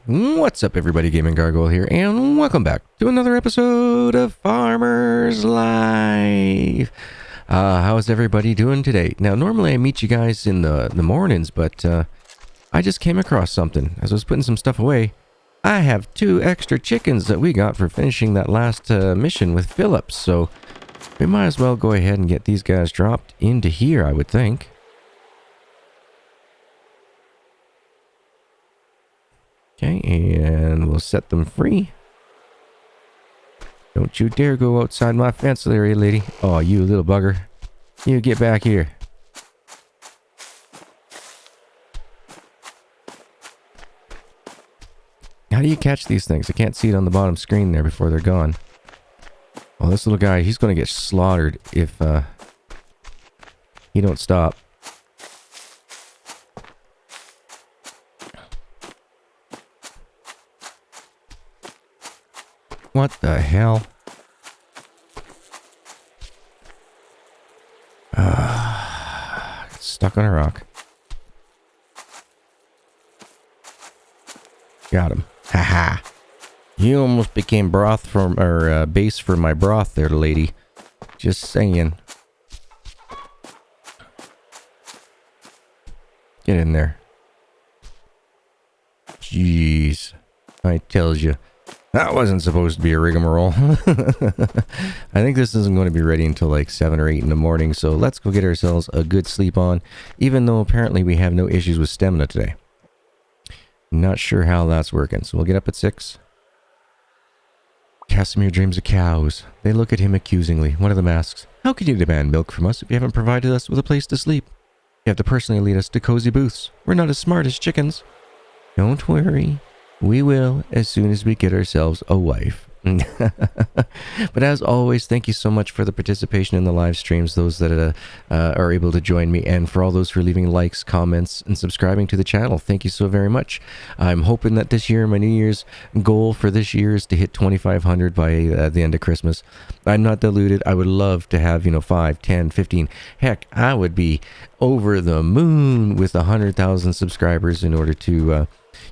What's up, everybody? GaminGargoyle here, and welcome back to another episode of Farmer's Life. How's everybody doing today? Now, normally I meet you guys in the mornings, but I just came across something as I was putting some stuff away. I have 2 extra chickens that we got for finishing that last mission with Phillips, so we might as well go ahead and get these guys dropped into here, I would think. Okay, and we'll set them free. Don't you dare go outside my fence area, lady. Oh, you little bugger. You get back here. How do you catch these things? I can't see it on the bottom screen there before they're gone. Oh, this little guy, he's going to get slaughtered if he don't stop. What the hell? Stuck on a rock. Got him. Haha. You almost became broth from, or base for my broth there, lady. Just saying. Get in there. Jeez. I tells you. That wasn't supposed to be a rigmarole. I think this isn't going to be ready until like 7 or 8 in the morning, so let's go get ourselves a good sleep on, even though apparently we have no issues with stamina today. Not sure how that's working, so we'll get up at 6. Kashmir dreams of cows. They look at him accusingly. One of them asks, "How can you demand milk from us if you haven't provided us with a place to sleep? You have to personally lead us to cozy booths. We're not as smart as chickens." Don't worry. We will as soon as we get ourselves a wife. But as always, thank you so much for the participation in the live streams, those that are able to join me, and for all those who are leaving likes, comments, and subscribing to the channel. Thank you so very much. I'm hoping that this year, my New Year's goal for this year is to hit 2,500 by the end of Christmas. I'm not deluded. I would love to have, 5, 10, 15. Heck, I would be over the moon with 100,000 subscribers in order to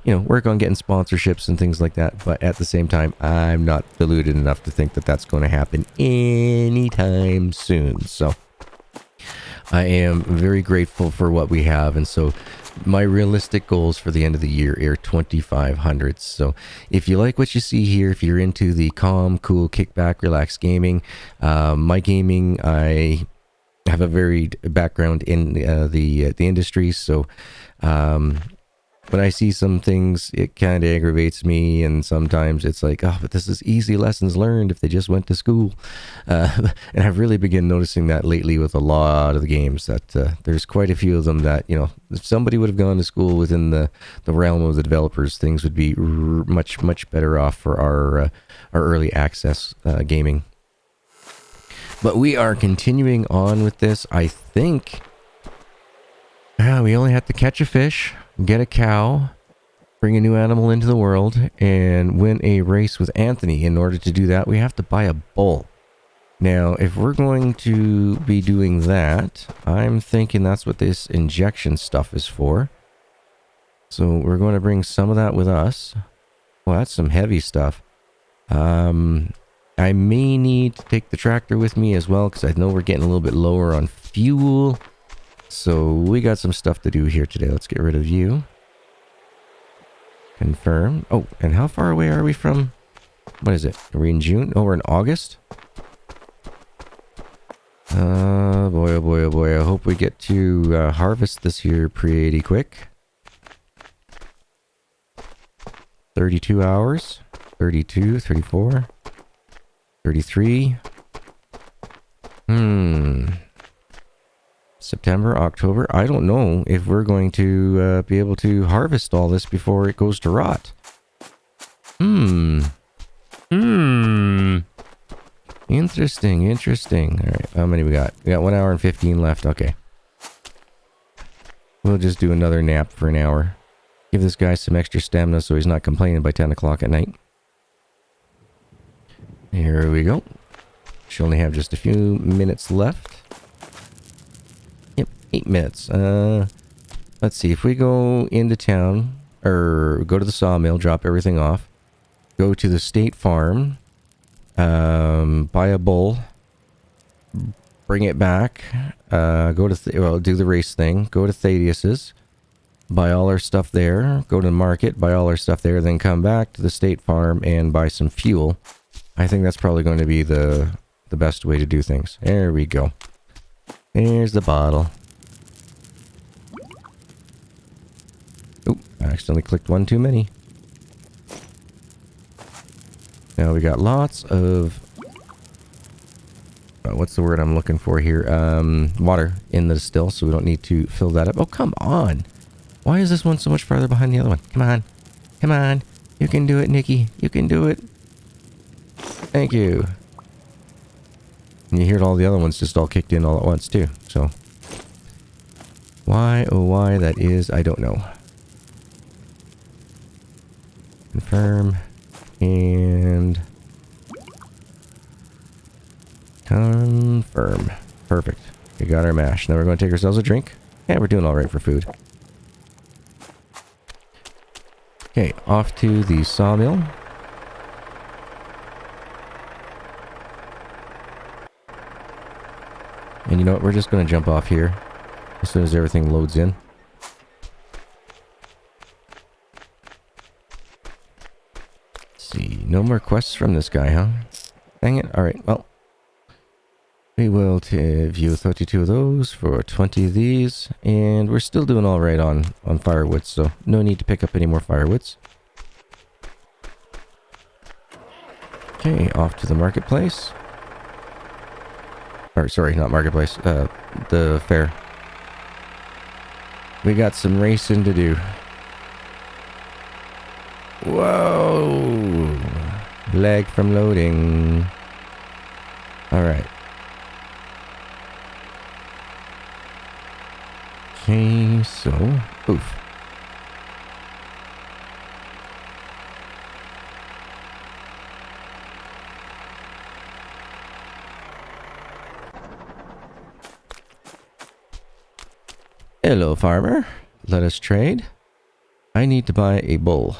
work on getting sponsorships and things like that. But at the same time, I'm not deluded enough to think that that's going to happen anytime soon. So I am very grateful for what we have. And so my realistic goals for the end of the year are 2,500. So if you like what you see here, if you're into the calm, cool, kickback, relaxed gaming, my gaming, I have a varied background in the industry. So, when I see some things, it kind of aggravates me, and sometimes it's like, oh, but this is easy lessons learned if they just went to school. And I've really begun noticing that lately with a lot of the games, that there's quite a few of them that, if somebody would have gone to school within the realm of the developers, things would be much, much better off for our early access gaming. But we are continuing on with this. I think we only have to catch a fish, get a cow, bring a new animal into the world, and win a race with Anthony. In order to do that, we have to buy a bull. Now, if we're going to be doing that, I'm thinking that's what this injection stuff is for. So we're going to bring some of that with us. Well, that's some heavy stuff. I may need to take the tractor with me as well, because I know we're getting a little bit lower on fuel. So we got some stuff to do here today. Let's get rid of you. Confirm. Oh, and how far away are we from? What is it? Are we in June? Oh, we're in August? Boy, oh boy, oh boy. I hope we get to harvest this year pretty quick. 32 hours. 32, 34. 33. September, October. I don't know if we're going to be able to harvest all this before it goes to rot. Interesting. All right, how many we got? We got 1 hour and 15 left. Okay. We'll just do another nap for an hour. Give this guy some extra stamina so he's not complaining by 10 o'clock at night. Here we go. Should only have just a few minutes left. 8 minutes. Let's see. If we go into town, or go to the sawmill, drop everything off, go to the state farm, buy a bull, bring it back, go to, do the race thing, go to Thaddeus's, buy all our stuff there, go to the market, buy all our stuff there, then come back to the state farm and buy some fuel. I think that's probably going to be the best way to do things. There we go. There's the bottle. Oop, I accidentally clicked one too many. Now we got lots of... what's the word I'm looking for here? Water in the distill, so we don't need to fill that up. Oh, come on! Why is this one so much farther behind the other one? Come on. Come on. You can do it, Nikki. You can do it. Thank you. And you hear all the other ones just all kicked in all at once, too. So, why, oh why that is, I don't know. Confirm. And... confirm. Perfect. We got our mash. Now we're going to take ourselves a drink. Yeah, we're doing alright for food. Okay, off to the sawmill. And you know what? We're just going to jump off here as soon as everything loads in. Let's see. No more quests from this guy, huh? Dang it. Alright, well. We will view 32 of those for 20 of these. And we're still doing alright on firewood, so no need to pick up any more firewoods. Okay, off to the marketplace. Or, sorry, not marketplace. The fair. We got some racing to do. Whoa! Lag from loading. Alright. Okay, so... oof. Hello, farmer. Let us trade. I need to buy a bull.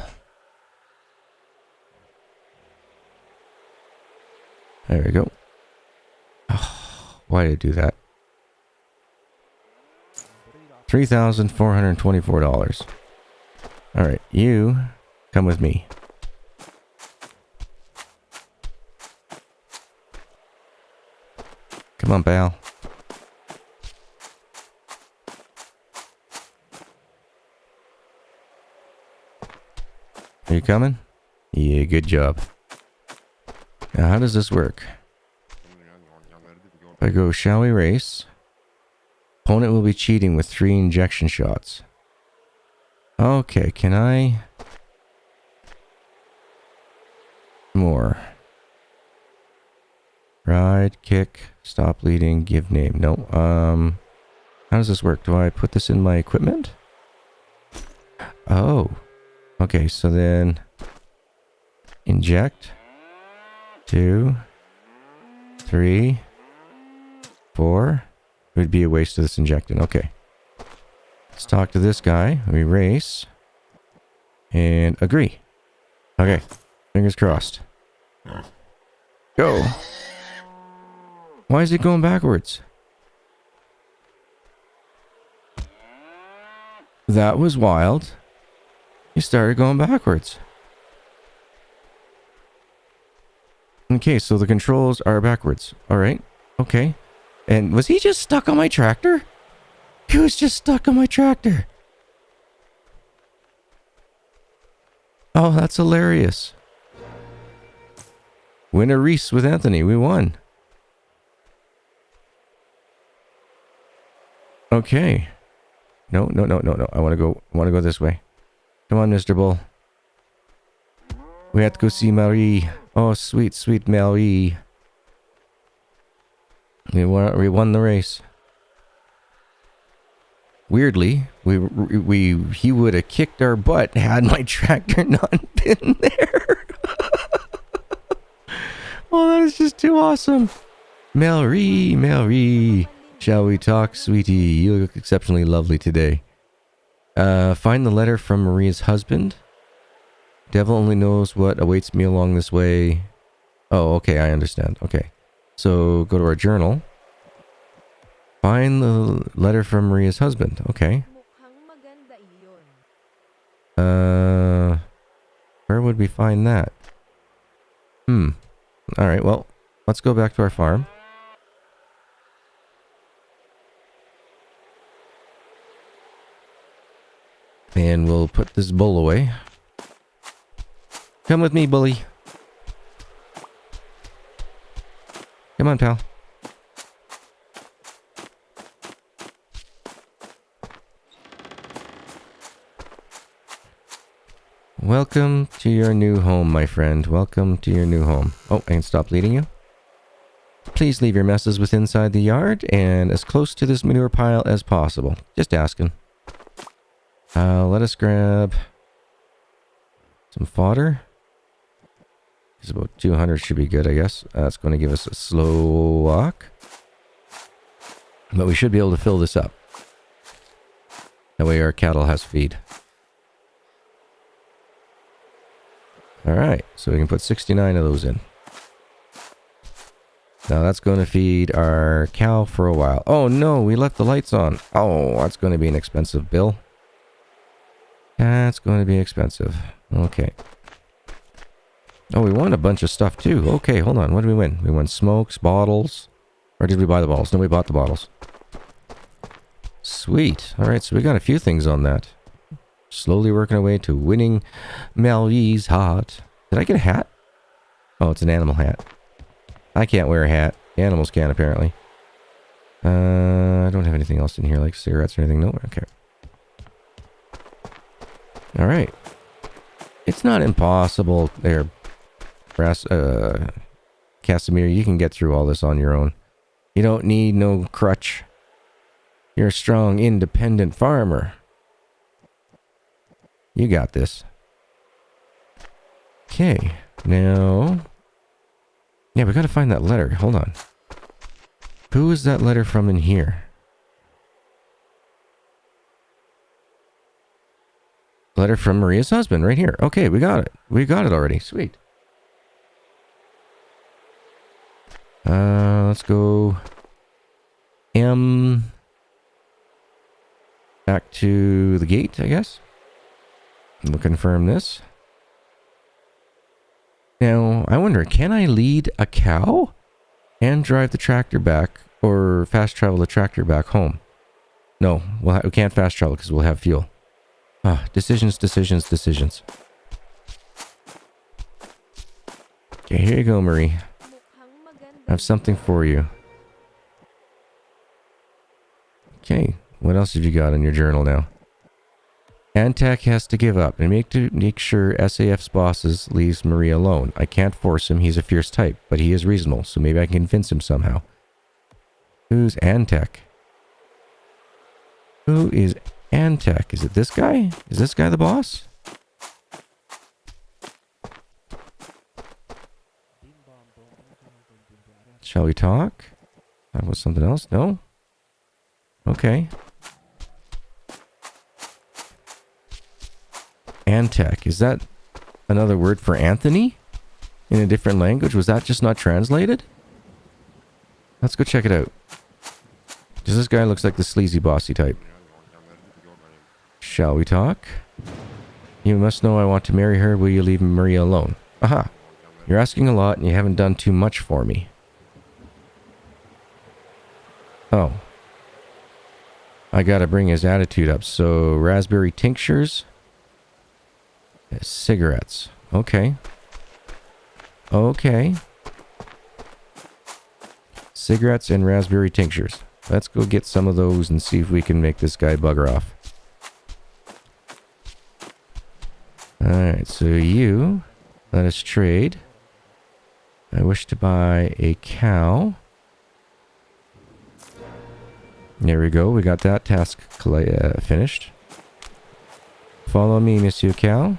There we go. Oh, why did I do that? $3,424. Alright, you come with me. Come on, pal. Are you coming? Yeah, good job. Now, how does this work? If I go, shall we race? Opponent will be cheating with 3 injection shots. Okay, can I... more. Ride, kick, stop bleeding, give name. No, how does this work? Do I put this in my equipment? Oh. Okay, so then... inject. 2, 3, 4. It would be a waste of this injectant. Okay. Let's talk to this guy. We race. And agree. Okay. Fingers crossed. Go. Why is it going backwards? That was wild. He started going backwards. Okay, so the controls are backwards. Alright. Okay. And was he just stuck on my tractor? He was just stuck on my tractor. Oh, that's hilarious. Win a race with Anthony. We won. Okay. No. I want to go this way. Come on, Mr. Bull. We have to go see Marie. Oh, sweet, sweet Marie. We won the race. Weirdly, he would have kicked our butt had my tractor not been there. Oh, that is just too awesome. Marie, shall we talk, sweetie? You look exceptionally lovely today. Find the letter from Maria's husband. Devil only knows what awaits me along this way. Oh, okay, I understand. Okay. So, go to our journal. Find the letter from Maria's husband. Okay. Where would we find that? Alright, well, let's go back to our farm. And we'll put this bull away. Come with me, bully. Come on, pal. Welcome to your new home, my friend. Welcome to your new home. Oh, I can stop leading you. Please leave your messes within inside the yard and as close to this manure pile as possible. Just asking. Let us grab some fodder. It's about 200 should be good, I guess. That's going to give us a slow walk. But we should be able to fill this up. That way our cattle has feed. Alright, so we can put 69 of those in. Now that's going to feed our cow for a while. Oh no, we left the lights on. Oh, that's going to be an expensive bill. That's going to be expensive. Okay. Oh, we won a bunch of stuff too. Okay, hold on. What did we win? We won smokes, bottles. Or did we buy the bottles? No, we bought the bottles. Sweet. Alright, so we got a few things on that. Slowly working our way to winning Malvy's heart. Did I get a hat? Oh, it's an animal hat. I can't wear a hat. The animals can, apparently. I don't have anything else in here, like cigarettes or anything. No? Okay. Alright. It's not impossible there, Kashmir. You can get through all this on your own. You don't need no crutch. You're a strong, independent farmer. You got this. Okay. Now... yeah, we gotta find that letter. Hold on. Who is that letter from in here? Letter from Maria's husband, right here. Okay, we got it. We got it already. Sweet. Let's go... M... back to the gate, I guess. We'll confirm this. Now, I wonder, can I lead a cow and drive the tractor back or fast travel the tractor back home? No, we can't fast travel because we'll have fuel. Ah, decisions. Okay, here you go, Marie. I have something for you. Okay, what else have you got in your journal now? Antak has to give up and make sure SAF's bosses leaves Maria alone. I can't force him, he's a fierce type, but he is reasonable, so maybe I can convince him somehow. Who's Antak? Who is Antak? Is it this guy? Is this guy the boss? Shall we talk? That was something else? No? Okay. Antak. Is that another word for Anthony? In a different language? Was that just not translated? Let's go check it out. Because this guy looks like the sleazy bossy type. Shall we talk? You must know I want to marry her. Will you leave Maria alone? Aha. You're asking a lot and you haven't done too much for me. Oh. I gotta bring his attitude up. So, raspberry tinctures. Cigarettes. Okay. Okay. Cigarettes and raspberry tinctures. Let's go get some of those and see if we can make this guy bugger off. Alright, so you... let us trade. I wish to buy a cow. There we go. We got that task finished. Follow me, Monsieur Cow.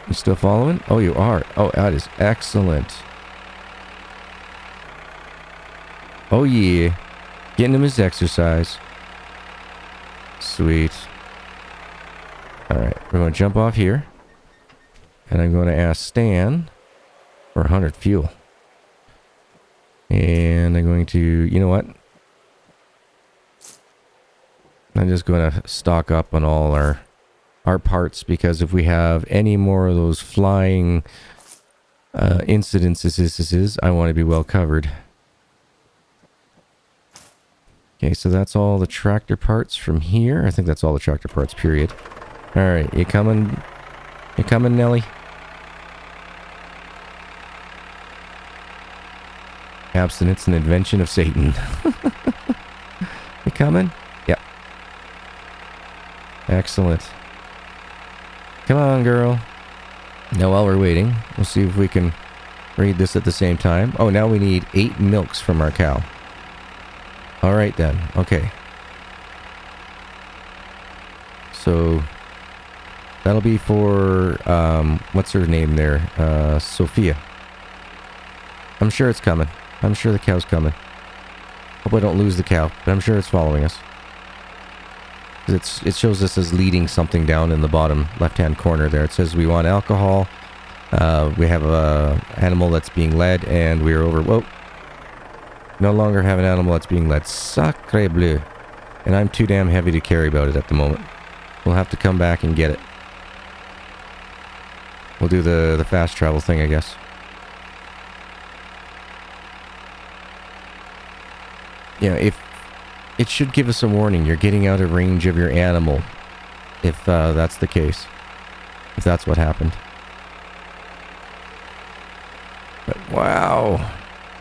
You still following? Oh, you are. Oh, that is excellent. Oh, yeah. Getting him his exercise. Sweet. Alright, we're going to jump off here. And I'm going to ask Stan for 100 fuel. And I'm going to, you know what? I'm just going to stock up on all our parts, because if we have any more of those flying incidences, I want to be well covered. Okay, so that's all the tractor parts from here. I think that's all the tractor parts, period. Alright, you coming? You coming, Nelly? Abstinence, an invention of Satan. You coming? Yep. Excellent. Come on, girl. Now, while we're waiting, we'll see if we can read this at the same time. Oh, now we need 8 milks from our cow. Alright then. Okay. So, that'll be for, what's her name there? Sophia. I'm sure it's coming. I'm sure the cow's coming. Hope I don't lose the cow, but I'm sure it's following us. It shows us as leading something down in the bottom left-hand corner there. It says we want alcohol. We have a animal that's being led, and we are over. Whoa! No longer have an animal that's being led. Sacre bleu! And I'm too damn heavy to carry about it at the moment. We'll have to come back and get it. We'll do the fast travel thing, I guess. Yeah, if it should give us a warning. You're getting out of range of your animal. If that's the case. If that's what happened. But wow.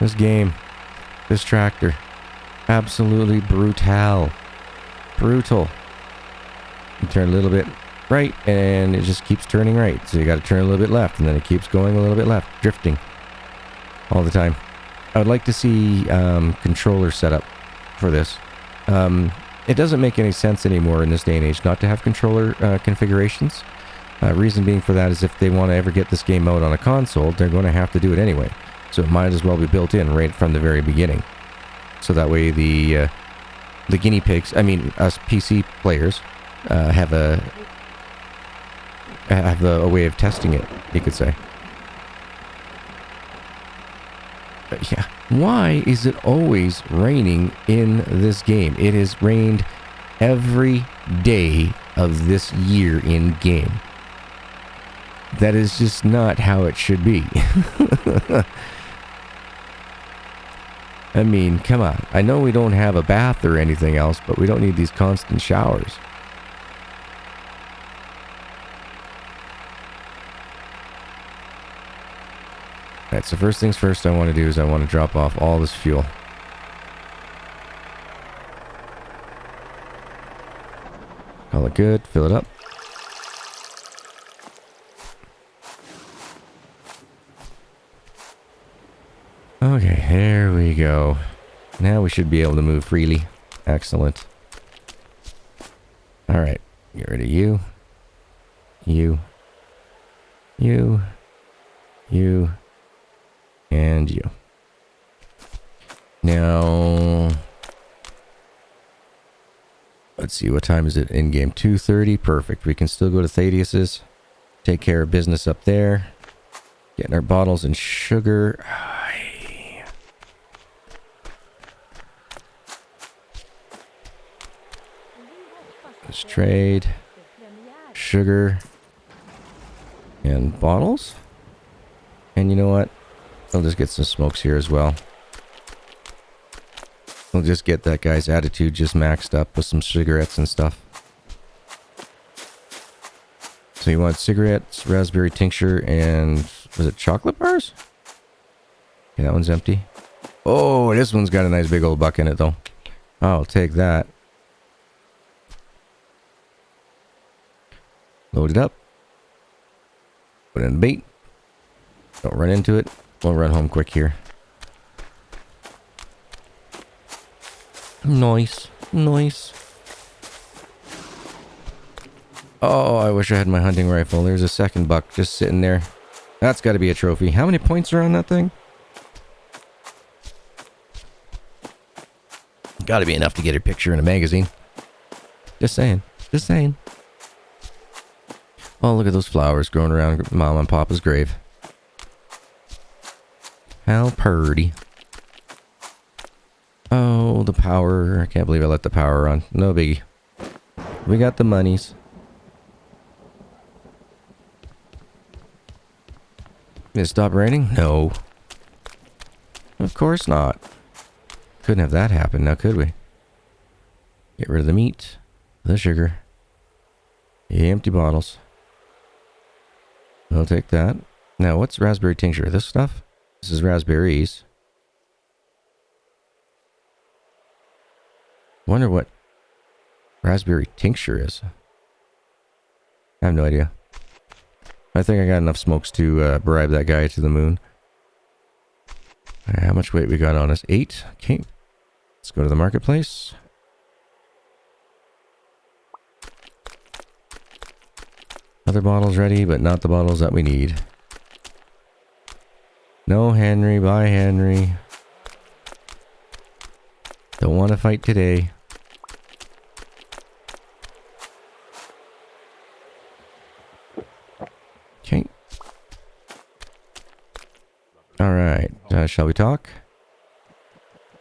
This game. This tractor. Absolutely brutal. Brutal. You turn a little bit right and it just keeps turning right. So you got to turn a little bit left and then it keeps going a little bit left. Drifting. All the time. I would like to see controller setup for this. It doesn't make any sense anymore in this day and age not to have controller configurations. Reason being for that is if they want to ever get this game out on a console, they're going to have to do it anyway. So it might as well be built in right from the very beginning. So that way the guinea pigs, I mean us PC players, have a way of testing it, you could say. But yeah, why is it always raining in this game? It has rained every day of this year in game. That is just not how it should be. I mean, come on. I know we don't have a bath or anything else, but we don't need these constant showers. Alright, so first things first I want to do is I want to drop off all this fuel. Call it good, fill it up. Okay, there we go. Now we should be able to move freely. Excellent. Alright, get rid of you. You. And you. Now, let's see, what time is it in game? 2:30, perfect. We can still go to Thaddeus's, take care of business up there, getting our bottles and sugar. Let's trade sugar and bottles. And you know what? I'll just get some smokes here as well. We'll just get that guy's attitude just maxed up with some cigarettes and stuff. So you want cigarettes, raspberry tincture, and was it chocolate bars? Okay, that one's empty. Oh, this one's got a nice big old buck in it though. I'll take that. Load it up. Put in the bait. Don't run into it. We'll run home quick here. Nice. Nice. Oh, I wish I had my hunting rifle. There's a second buck just sitting there. That's got to be a trophy. How many points are on that thing? Gotta be enough to get a picture in a magazine. Just saying. Just saying. Oh, look at those flowers growing around Mom and Papa's grave. How purty. Oh, the power. I can't believe I let the power on. No biggie. We got the monies. Did it stop raining? No. Of course not. Couldn't have that happen now, could we? Get rid of the meat, the sugar, the empty bottles. I'll take that. Now, what's raspberry tincture? This stuff? This is raspberries. Wonder what raspberry tincture is. I have no idea. I think I got enough smokes to bribe that guy to the moon. How much weight we got on us? 8. Okay. Let's go to the marketplace. Other bottles ready, but not the bottles that we need. No Henry, bye Henry. Don't want to fight today. Okay. Alright, shall we talk?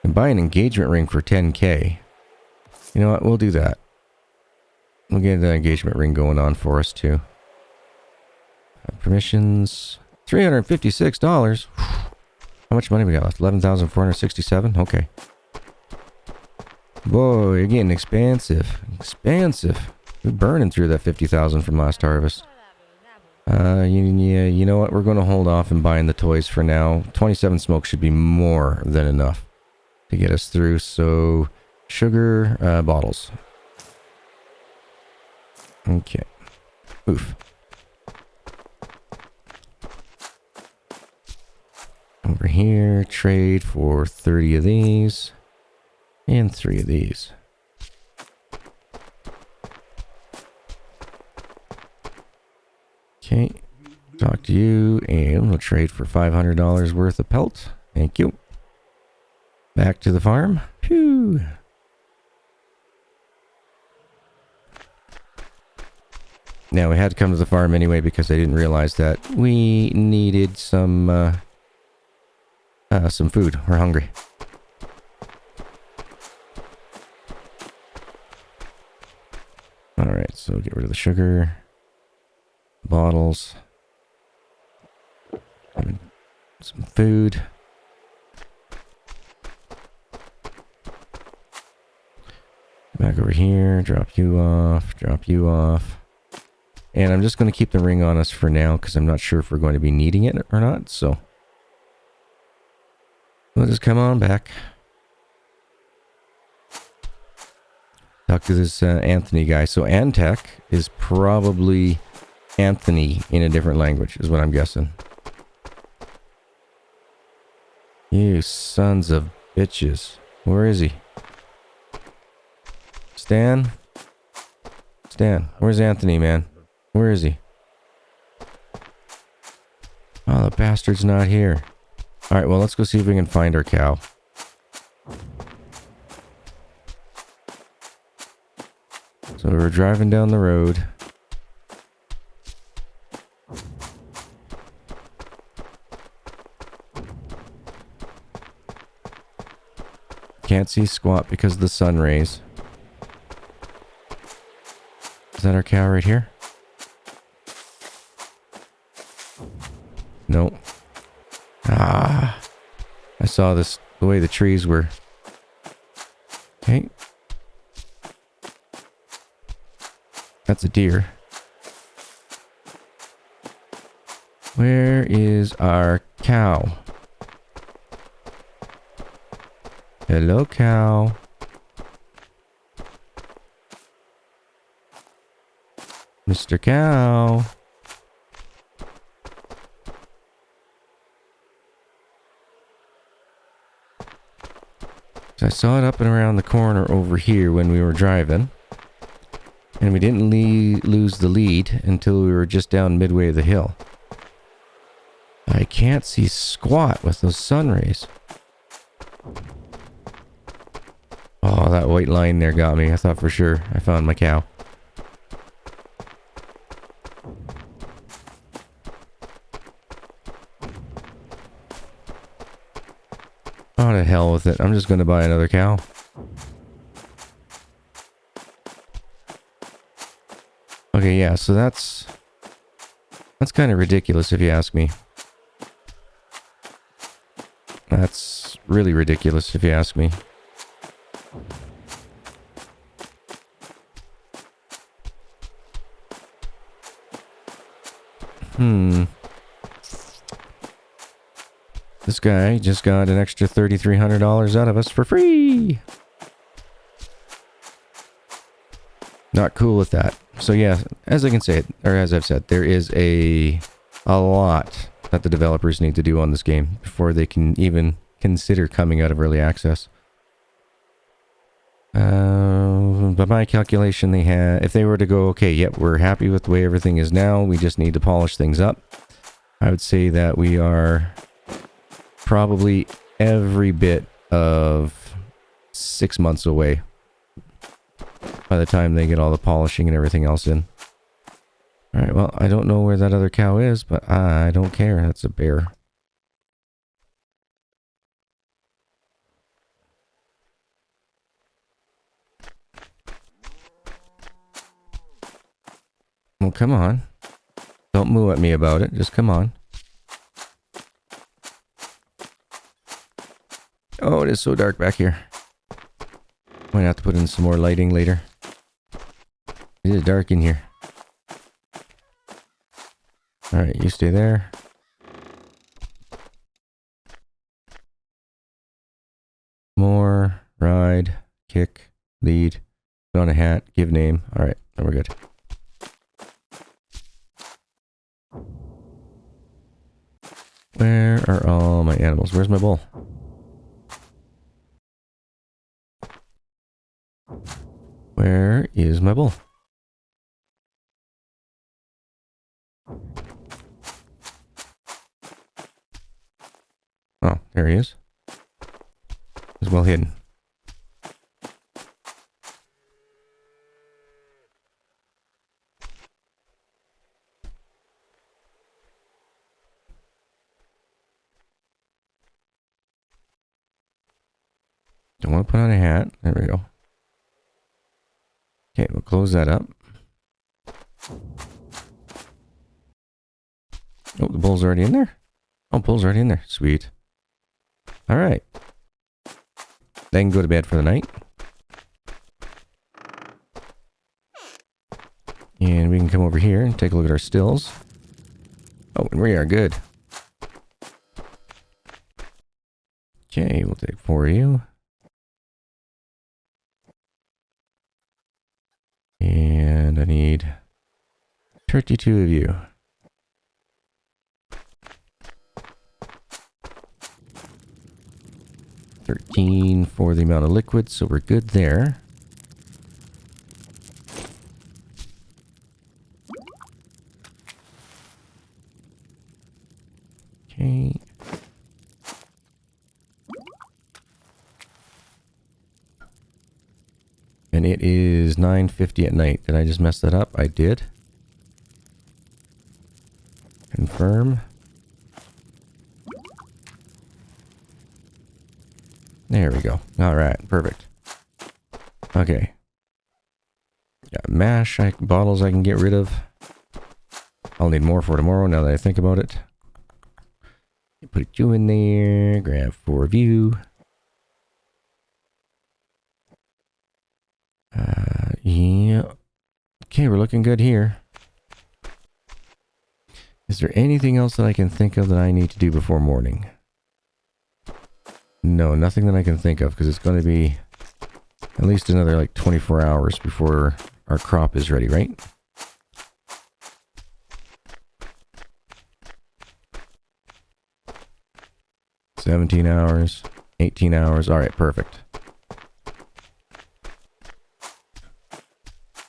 And buy an engagement ring for 10k. You know what, we'll do that. We'll get an engagement ring going on for us too. Permissions. $356. How much money we got left? 11,467? Okay. Boy, you're getting expansive. Expansive. We're burning through that 50,000 from last harvest. You know what? We're going to hold off and buying the toys for now. 27 smoke should be more than enough to get us through. So, sugar bottles. Okay. Oof. Over here, trade for 30 of these. And 3 of these. Okay. Talk to you, and we'll trade for $500 worth of pelt. Thank you. Back to the farm. Phew. Now, we had to come to the farm anyway because I didn't realize that we needed some food. We're hungry. Alright, so get rid of the sugar. Bottles. Some food. Back over here. Drop you off. Drop you off. And I'm just going to keep the ring on us for now because I'm not sure if we're going to be needing it or not. So we'll just come on back. Talk to this Anthony guy. So Antec is probably Anthony in a different language, is what I'm guessing. You sons of bitches. Where is he? Stan? Stan, where's Anthony, man? Where is he? Oh, the bastard's not here. Alright, well, let's go see if we can find our cow. So we're driving down the road. Can't see squat because of the sun rays. Is that our cow right here? Nope. Ah. I saw this, the way the trees were. Okay. That's a deer. Where is our cow? Hello, cow. Mr. Cow. So I saw it up and around the corner over here when we were driving. And we didn't lose the lead until we were just down midway of the hill. I can't see squat with those sun rays. Oh, white line there got me. I thought for sure I found my cow. Oh, to hell with it. I'm just going to buy another cow. Okay, yeah, so that's kind of ridiculous if you ask me. That's really ridiculous if you ask me. This guy just got an extra $3,300 out of us for free. Not cool with that. So yeah, as I can say, or as I've said, there is a lot that the developers need to do on this game before they can even consider coming out of early access. By my calculation, they had, if they were to go, okay, yep, we're happy with the way everything is now, we just need to polish things up, I would say that we are probably every bit of 6 months away by the time they get all the polishing and everything else in. Alright, well, I don't know where that other cow is, but I don't care. That's a bear. Well, come on. Don't moo at me about it. Just come on. Oh, it is so dark back here. Might have to put in some more lighting later. It is dark in here. Alright, you stay there. More, ride, kick, lead, put on a hat, give name. Alright, then we're good. Where are all my animals? Where's my bull? Where is my bull? Oh, there he is. He's well hidden. Don't want to put on a hat. There we go. Okay, we'll close that up. Oh, the bull's already in there? Oh, bull's already in there. Sweet. Alright. Then go to bed for the night. And we can come over here and take a look at our stills. Oh, and we are good. Okay, we'll take 4 of you. And I need 32 of you. 13 for the amount of liquid, so we're good there. Okay. And it is 9:50 at night. Did I just mess that up? I did. Confirm. There we go. Alright, perfect. Okay. Got mash, bottles I can get rid of. I'll need more for tomorrow now that I think about it. Put you in there, grab 4 of you. Yeah. Okay, we're looking good here. Is there anything else that I can think of that I need to do before morning? No, nothing that I can think of, because it's going to be at least another like 24 hours before our crop is ready, right? $17 hours, 18 hours. All right, perfect.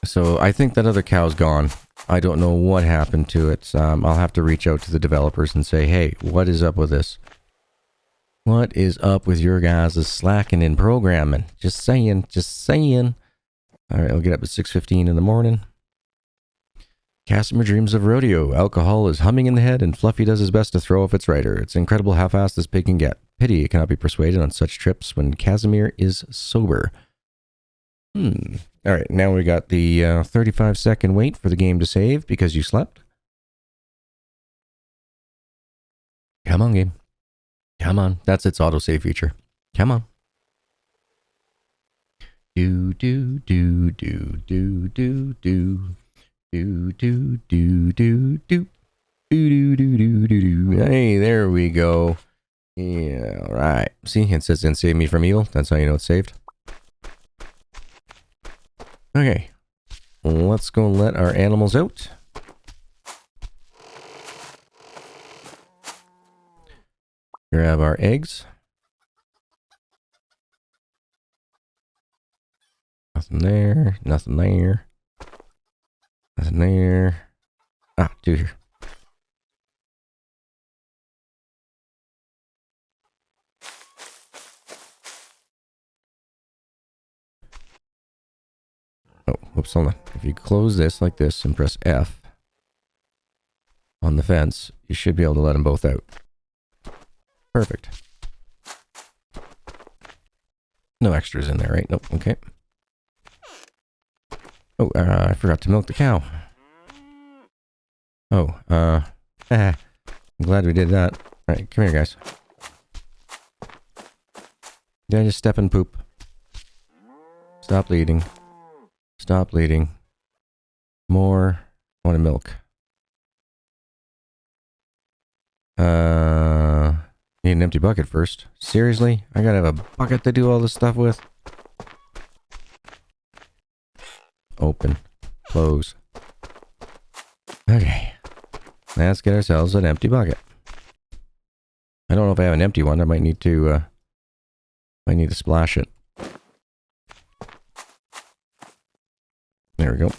So I think that other cow's gone. I don't know what happened to it. I'll have to reach out to the developers and say, hey, what is up with this? What is up with your guys' slacking in programming? Just saying, just saying. All right, I'll get up at 6:15 in the morning. Kashmir dreams of rodeo. Alcohol is humming in the head, and Fluffy does his best to throw off its rider. It's incredible how fast this pig can get. Pity it cannot be persuaded on such trips when Casimir is sober. All right, now we got the 35-second wait for the game to save because you slept. Come on, game. Come on. That's its autosave feature. Come on. Do, do, do, do, do, do, do. Do, do, do, do, do. Do, do, do, do, do, do. Hey, there we go. Yeah, all right. See, it says "and save me from evil." That's how you know it's saved. Okay, let's go let our animals out. Grab our eggs. Nothing there. Nothing there. Nothing there. Ah, 2 here. Oh, whoops, hold on. If you close this like this and press F on the fence, you should be able to let them both out. Perfect. No extras in there, right? Nope, okay. Oh, I forgot to milk the cow. Oh, I'm glad we did that. Alright, come here, guys. Did I just step and poop? Stop bleeding. Stop bleeding. More. I want to milk. Need an empty bucket first. Seriously? I gotta have a bucket to do all this stuff with? Open. Close. Okay. Let's get ourselves an empty bucket. I don't know if I have an empty one. I might need to splash it. There we go.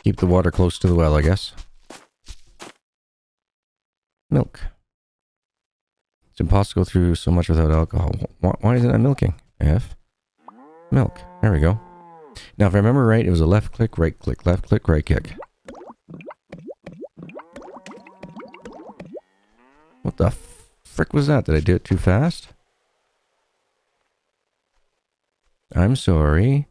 Keep the water close to the well, I guess. Milk. It's impossible to go through so much without alcohol. Why isn't I milking? F. Milk. There we go. Now, if I remember right, it was a left click, right click, left click, right click. What the frick was that? Did I do it too fast? I'm sorry.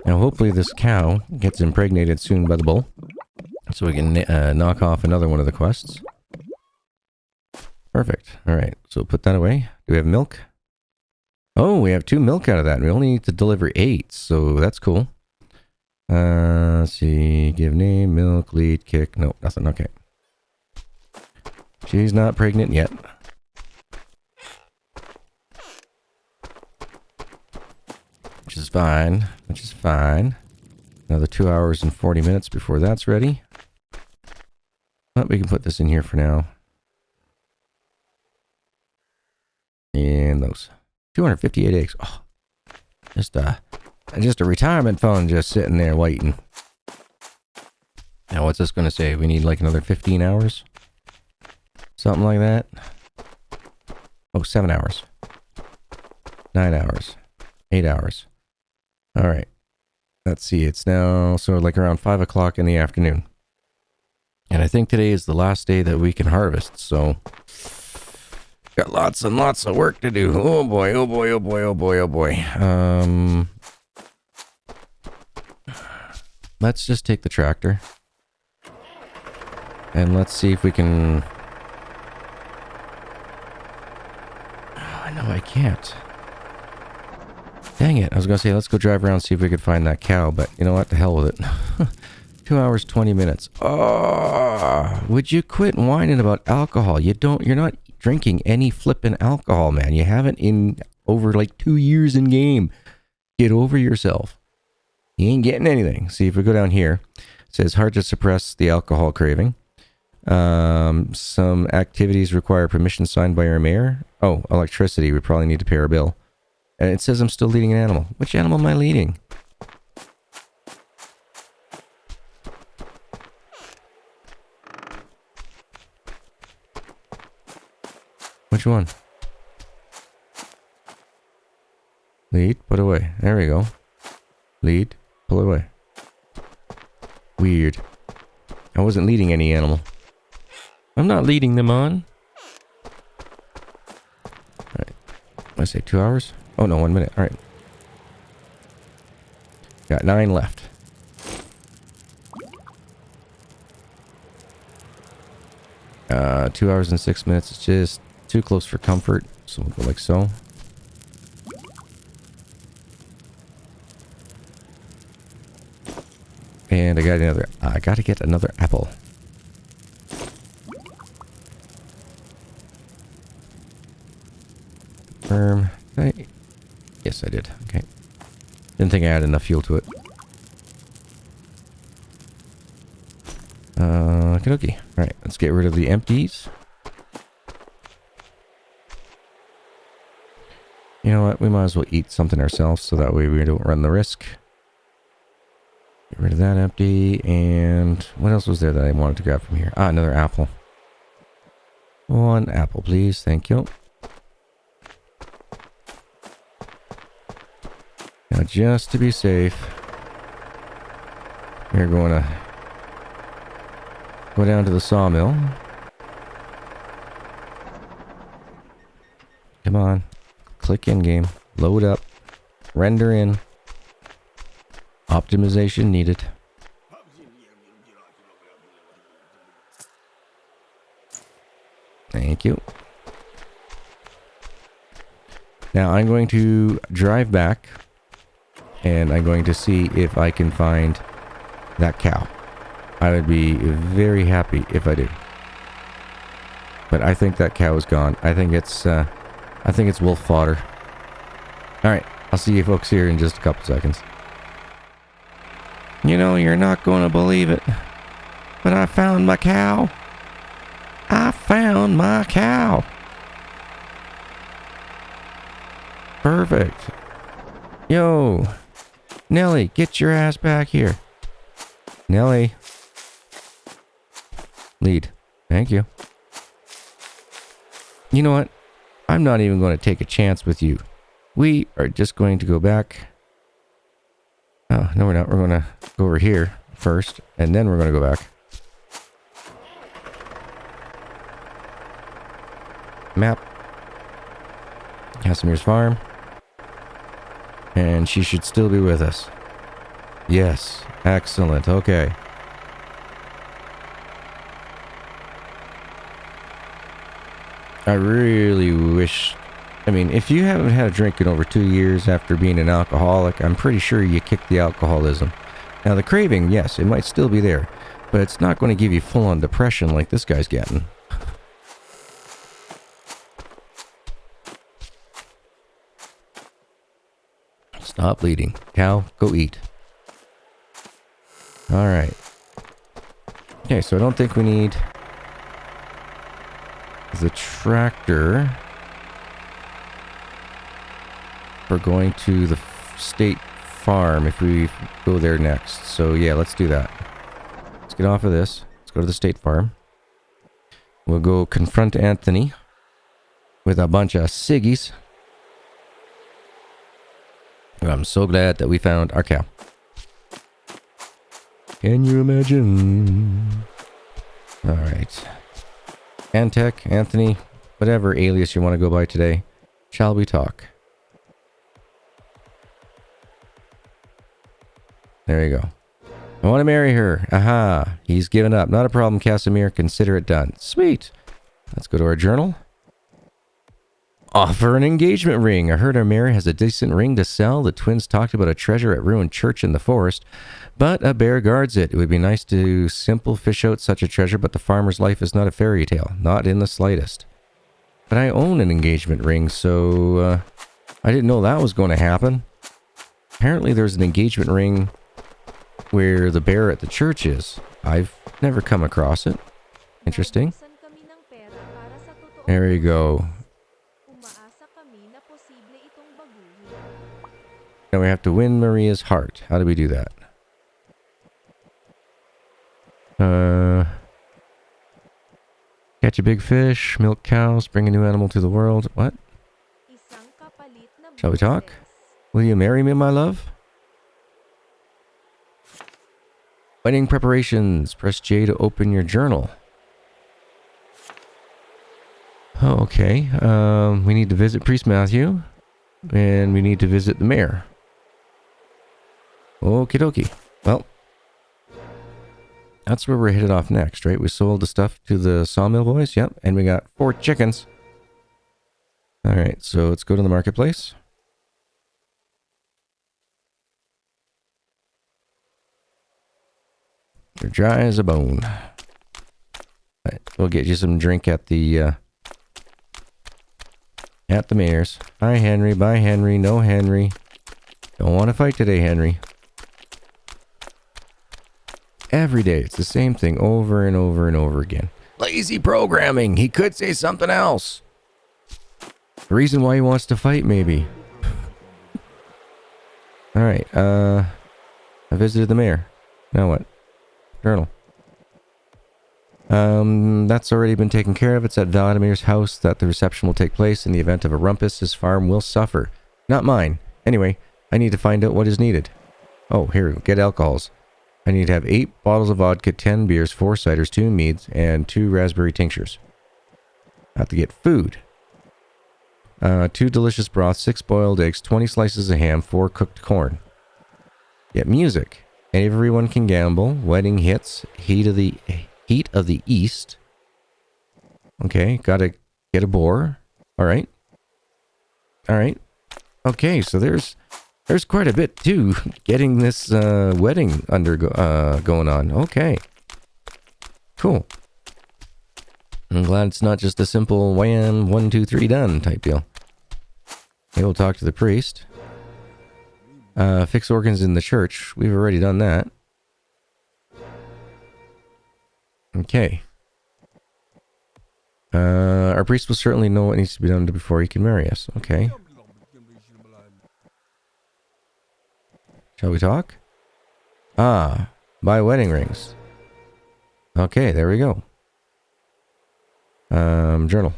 Now, hopefully this cow gets impregnated soon by the bull, so we can knock off another one of the quests. Perfect. All right, so put that away. Do we have milk? Oh, we have 2 milk out of that. We only need to deliver 8, so that's cool. Let's see. Give name, milk, lead, kick. Nope, nothing. Okay. She's not pregnant yet. Which is fine. Which is fine. Another 2 hours and 40 minutes before that's ready. But we can put this in here for now. And those. 258 eggs. Oh, just a retirement fund just sitting there waiting. Now what's this going to say? We need like another 15 hours? Something like that. Oh, 7 hours. 9 hours. 8 hours. All right. Let's see. It's now so like around 5 o'clock in the afternoon. And I think today is the last day that we can harvest. So got lots and lots of work to do. Oh boy, oh boy, oh boy, oh boy, oh boy. Let's just take the tractor. And let's see if we can... Oh, no, I can't. Dang it. I was going to say, let's go drive around and see if we could find that cow. But you know what? The hell with it. 2 hours, 20 minutes. Oh, would you quit whining about alcohol? You're not drinking any flippin' alcohol, man. You haven't in over like 2 years in game. Get over yourself. You ain't getting anything. See, if we go down here, it says hard to suppress the alcohol craving. Some activities require permission signed by our mayor. Oh, electricity. We probably need to pay our bill. And it says I'm still leading an animal. Which animal am I leading? Which one? Lead, put away. There we go. Lead, pull away. Weird. I wasn't leading any animal. I'm not leading them on. Alright. I say 2 hours? Oh no, 1 minute. Alright. Got 9 left. Uh, 2 hours and 6 minutes. It's just too close for comfort. So we'll go like so. And I gotta get another apple. Yes, I did. Okay. Didn't think I had enough fuel to it. Okie. Alright, let's get rid of the empties. You know what? We might as well eat something ourselves so that way we don't run the risk. Get rid of that empty. And what else was there that I wanted to grab from here? Ah, another apple. 1 apple, please. Thank you. Now, just to be safe, we're going to go down to the sawmill. Come on. Click in game. Load up. Render in. Optimization needed. Thank you. Now I'm going to drive back and I'm going to see if I can find that cow. I would be very happy if I do. But I think that cow is gone. I think it's wolf fodder. Alright, I'll see you folks here in just a couple seconds. You know, you're not going to believe it, but I found my cow. I found my cow. Perfect. Yo, Nelly, get your ass back here. Nelly. Lead. Thank you. You know what? I'm not even going to take a chance with you. We are just going to go back. Oh, no, we're not. We're going to go over here first, and then we're going to go back. Map. Kashmir's farm. And she should still be with us. Yes. Excellent. Okay. I really wish... I mean, if you haven't had a drink in over 2 years after being an alcoholic, I'm pretty sure you kicked the alcoholism. Now, the craving, yes, it might still be there, but it's not going to give you full-on depression like this guy's getting. Stop bleeding. Cow, go eat. Alright. Okay, so I don't think we need the tractor for going to the state farm if we go there next. So yeah, let's do that. Let's get off of this. Let's go to the state farm. We'll go confront Anthony with a bunch of ciggies. I'm so glad that we found our cow. Can you imagine? Alright. Antec, Anthony, whatever alias you want to go by today. Shall we talk? There you go. I want to marry her. Aha. He's given up. Not a problem, Kashmir. Consider it done. Sweet. Let's go to our journal. Offer an engagement ring. I heard our mayor has a decent ring to sell. The twins talked about a treasure at ruined church in the forest, but a bear guards it. It would be nice to simple fish out such a treasure, but the farmer's life is not a fairy tale. Not in the slightest. But I own an engagement ring, so I didn't know that was going to happen. Apparently there's an engagement ring where the bear at the church is. I've never come across it. Interesting. There we go. Now we have to win Maria's heart. How do we do that? Catch a big fish, milk cows, bring a new animal to the world. What? Shall we talk? Will you marry me, my love? Wedding preparations. Press J to open your journal. Oh, okay. We need to visit Priest Matthew. And we need to visit the mayor. Okie dokie. Well, that's where we're headed off next, right? We sold the stuff to the sawmill boys. Yep. And we got 4 chickens. Alright, so let's go to the marketplace. You're dry as a bone. Right, we'll get you some drink at the mayor's. Hi, Henry. Bye, Henry. No, Henry. Don't want to fight today, Henry. Every day, it's the same thing over and over and over again. Lazy programming. He could say something else. The reason why he wants to fight, maybe. Alright, I visited the mayor. Now what? Journal. That's already been taken care of. It's at Vladimir's house that the reception will take place. In the event of a rumpus, his farm will suffer. Not mine. Anyway, I need to find out what is needed. Oh, here, get alcohols. I need to have 8 bottles of vodka, 10 beers, 4 ciders, 2 meads, and 2 raspberry tinctures. I have to get food. 2 delicious broths, 6 boiled eggs, 20 slices of ham, 4 cooked corn. Get music. Everyone can gamble. Wedding hits. Heat of the East. Okay, gotta get a boar. Alright. Alright. Okay, so there's quite a bit too getting this wedding going on. Okay. Cool. I'm glad it's not just a simple wham, 1, 2, 3 done type deal. Maybe we'll talk to the priest. Fix organs in the church. We've already done that. Okay. Our priest will certainly know what needs to be done before he can marry us. Okay. Shall we talk? Ah, buy wedding rings. Okay, there we go. Journal.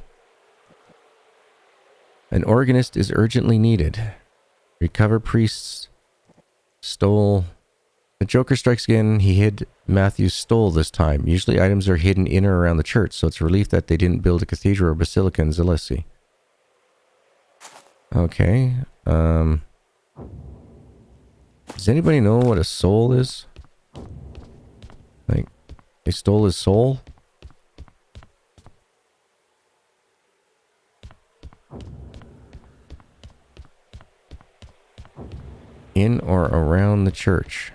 An organist is urgently needed. Recover priests. Stole. The Joker strikes again. He hid Matthew's stole this time. Usually items are hidden in or around the church, so it's a relief that they didn't build a cathedral or basilica in Zalisi. Okay. Does anybody know what a soul is? Like, they stole his soul? In or around the church.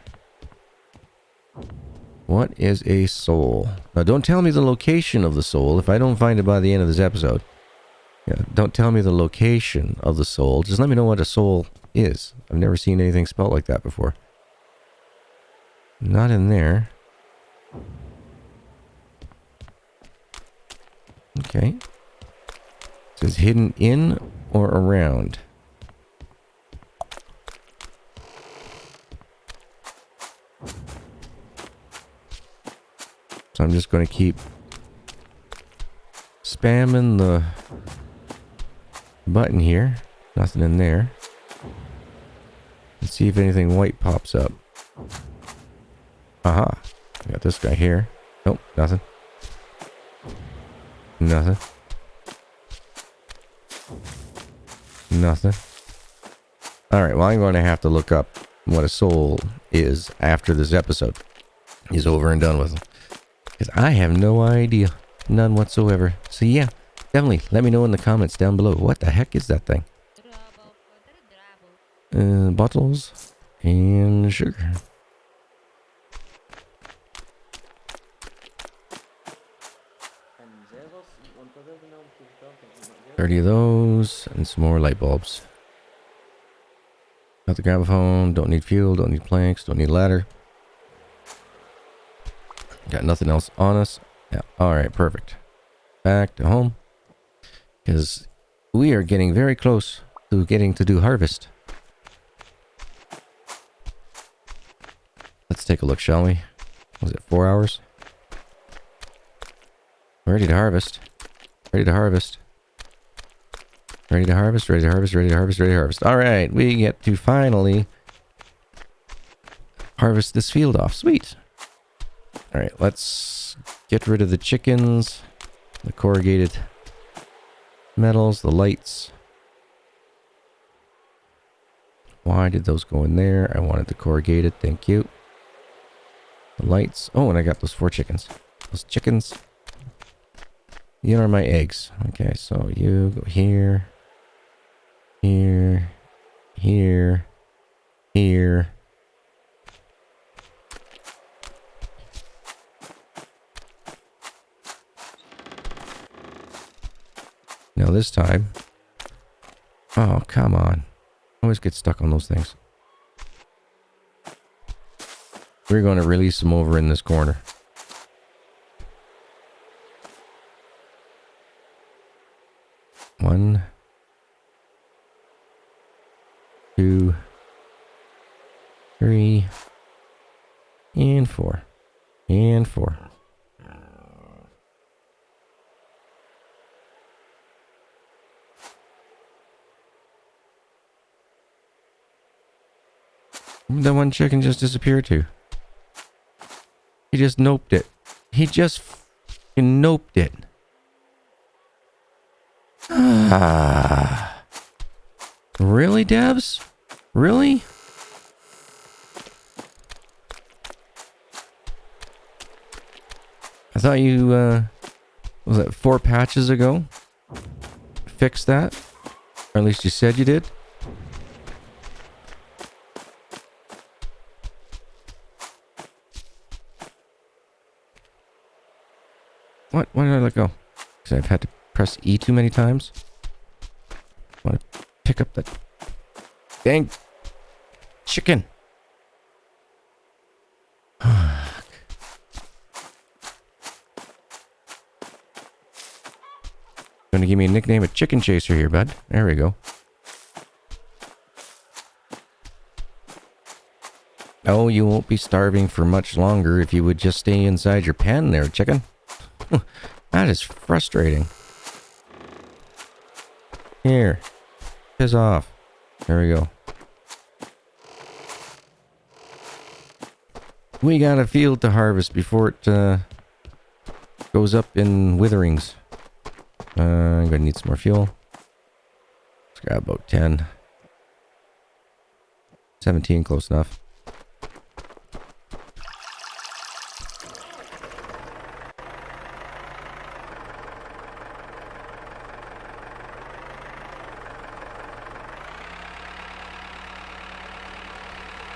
What is a soul? Now, don't tell me the location of the soul if I don't find it by the end of this episode. Yeah, don't tell me the location of the soul. Just let me know what a soul is. I've never seen anything spelled like that before. Not in there. Okay. It says hidden in or around. So I'm just going to keep spamming the button here. Nothing in there. Let's see if anything white pops up. Aha. I got this guy here. Nope, nothing. Nothing. Nothing. Alright, well, I'm going to have to look up what a soul is after this episode is over and done with. Because I have no idea. None whatsoever. So yeah, definitely let me know in the comments down below. What the heck is that thing? Bottles and sugar. 30 of those and some more light bulbs. Got the gramophone. Don't need fuel. Don't need planks. Don't need ladder. Got nothing else on us. Yeah. All right. Perfect. Back to home. Because we are getting very close to getting to do harvest. Let's take a look, shall we? Was it 4 hours? Ready to harvest. Ready to harvest. Ready to harvest, ready to harvest, ready to harvest, ready to harvest. Alright, we get to finally harvest this field off. Sweet. Alright, let's get rid of the chickens, the corrugated metals, the lights. Why did those go in there? I wanted the corrugated, thank you. The lights. Oh, and I got those 4 chickens. Those chickens. You are my eggs. Okay, so you go here. Here. Here. Here. Now this time. Oh, come on. I always get stuck on those things. We're going to release them over in this corner. One, 2, 3, and 4, and 4. The one chicken just disappeared too. He just noped it. He just f***ing noped it. Ah. Really, Devs? Really? I thought you, was that 4 patches ago? Fixed that? Or at least you said you did? What? Why did I let go? Because I've had to press E too many times. I want to pick up that dang chicken. Gonna give me a nickname, a chicken chaser here, bud. There we go. Oh, you won't be starving for much longer if you would just stay inside your pen there, chicken. That is frustrating. Here. Piss off. There we go. We got a field to harvest before it goes up in witherings. I'm gonna need some more fuel. Let's grab about 10. 17, close enough.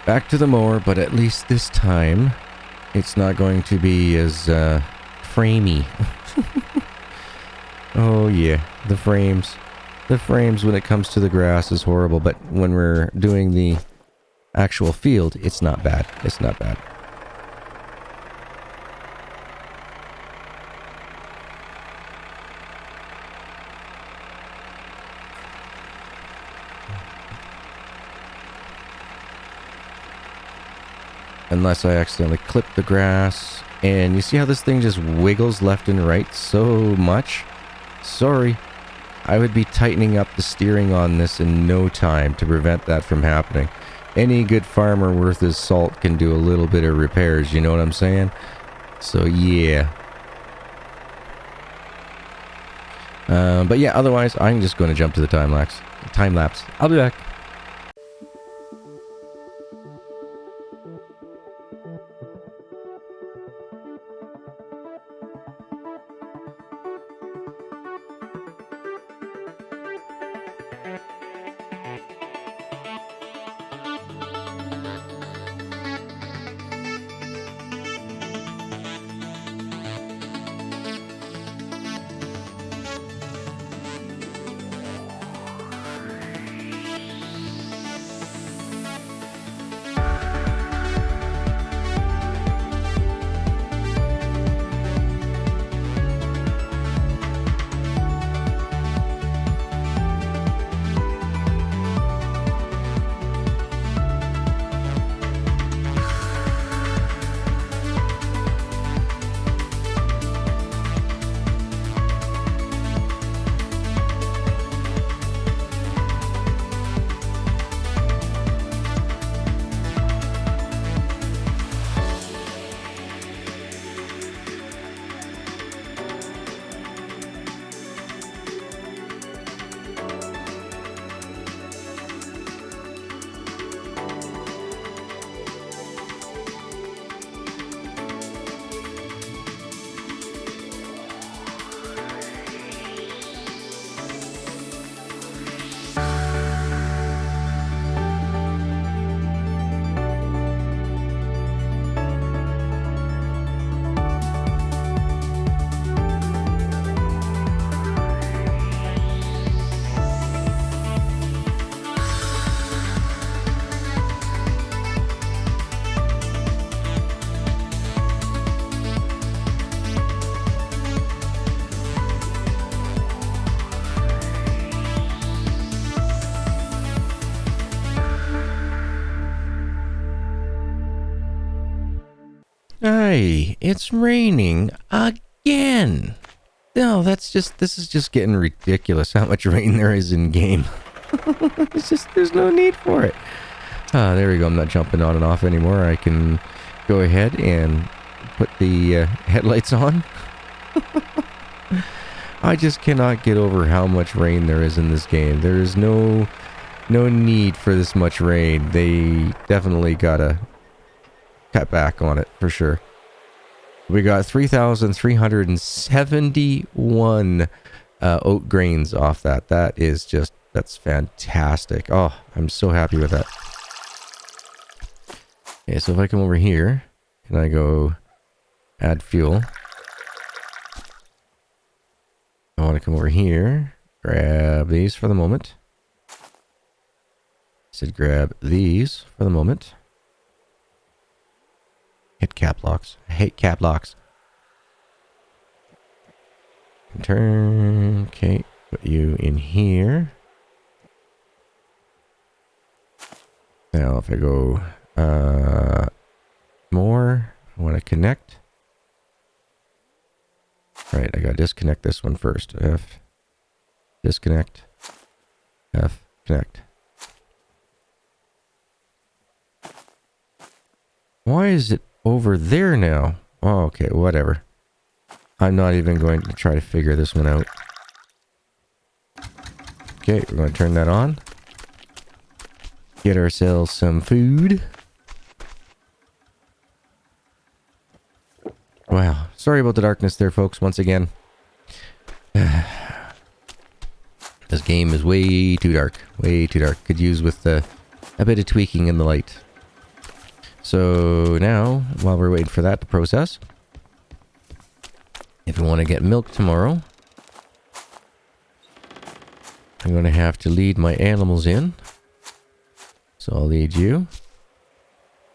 Back to the mower, but at least this time it's not going to be as framey. Oh yeah, the frames. The frames when it comes to the grass is horrible, but when we're doing the actual field, it's not bad. It's not bad. Unless I accidentally clip the grass. And you see how this thing just wiggles left and right so much? Sorry. I would be tightening up the steering on this in no time to prevent that from happening. Any good farmer worth his salt can do a little bit of repairs, you know what I'm saying? So yeah. But yeah, otherwise I'm just going to jump to the time lapse. I'll be back. Hey, it's raining again. No, this is just getting ridiculous how much rain there is in game. It's just, there's no need for it. Ah, there we go. I'm not jumping on and off anymore. I can go ahead and put the headlights on. I just cannot get over how much rain there is in this game. There is no need for this much rain. They definitely gotta cut back on it for sure. We got 3,371 oat grains off that. That's fantastic. Oh, I'm so happy with that. Okay, so if I come over here and I go add fuel. I want to come over here, grab these for the moment. I said grab these for the moment. Hit cap locks. I hate cap locks. Turn. Okay, put you in here. Now if I go more, I want to connect. Right, I gotta disconnect this one first. F, disconnect, F, connect. Why is it over there now? Oh, okay, whatever. I'm not even going to try to figure this one out. Okay, we're going to turn that on. Get ourselves some food. Wow. Sorry about the darkness there, folks, once again. This game is way too dark. Way too dark. Could use with a bit of tweaking in the light. So now, while we're waiting for that to process, if we want to get milk tomorrow, I'm going to have to lead my animals in. So I'll lead you.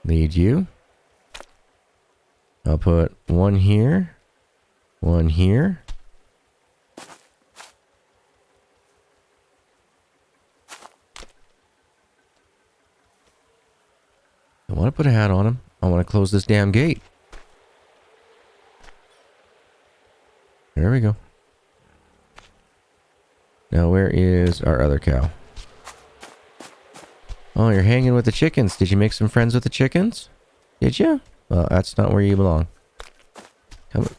Lead you. I'll put one here. One here. I want to put a hat on him. I want to close this damn gate. There we go. Now where is our other cow? Oh, you're hanging with the chickens. Did you make some friends with the chickens? Did you? Well, that's not where you belong. Come on.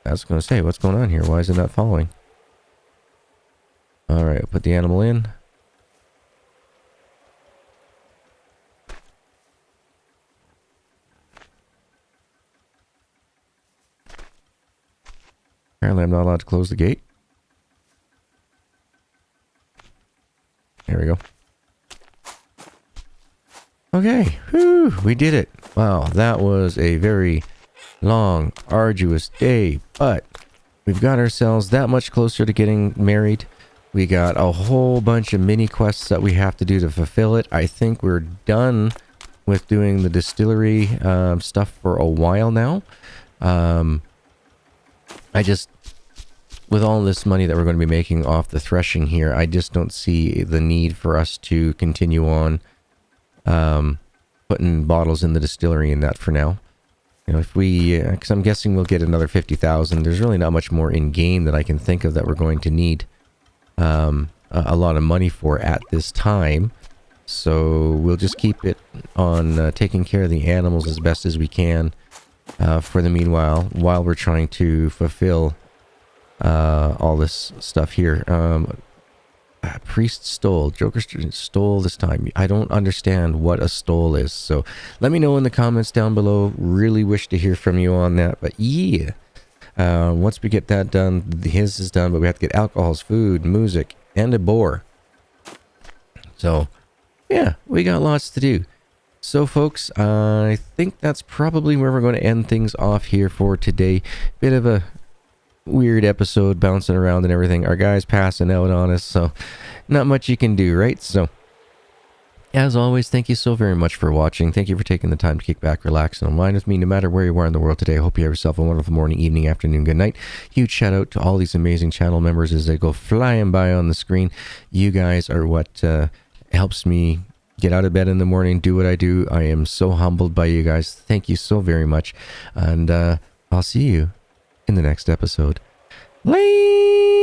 I was going to say, what's going on here? Why is it not following? Alright, put the animal in. Apparently I'm not allowed to close the gate. There we go. Okay, whew, we did it. Wow, that was a very long, arduous day, but we've got ourselves that much closer to getting married. We got a whole bunch of mini quests that we have to do to fulfill it. I think we're done with doing the distillery stuff for a while now. With all this money that we're going to be making off the threshing here, I just don't see the need for us to continue on putting bottles in the distillery and that for now. You know, if we, because I'm guessing we'll get another 50,000. There's really not much more in game that I can think of that we're going to need a lot of money for at this time. So we'll just keep it on taking care of the animals as best as we can for the meanwhile, while we're trying to fulfill all this stuff here. Priest stole. Joker stole this time. I don't understand what a stole is. So let me know in the comments down below. Really wish to hear from you on that. But yeah, once we get that done, his is done. But we have to get alcohols, food, music, and a boar. So yeah, we got lots to do. So folks, I think that's probably where we're going to end things off here for today. Bit of a weird episode, bouncing around and everything. Our guy's passing out on us, so not much you can do, right? So as always, thank you so very much for watching. Thank you for taking the time to kick back, relax, and unwind with me no matter where you are in the world today. I hope you have yourself a wonderful morning, evening, afternoon, good night. Huge shout out to all these amazing channel members as they go flying by on the screen. You guys are what helps me get out of bed in the morning, do what I do. I am so humbled by you guys. Thank you so very much. And I'll see you in the next episode. Later.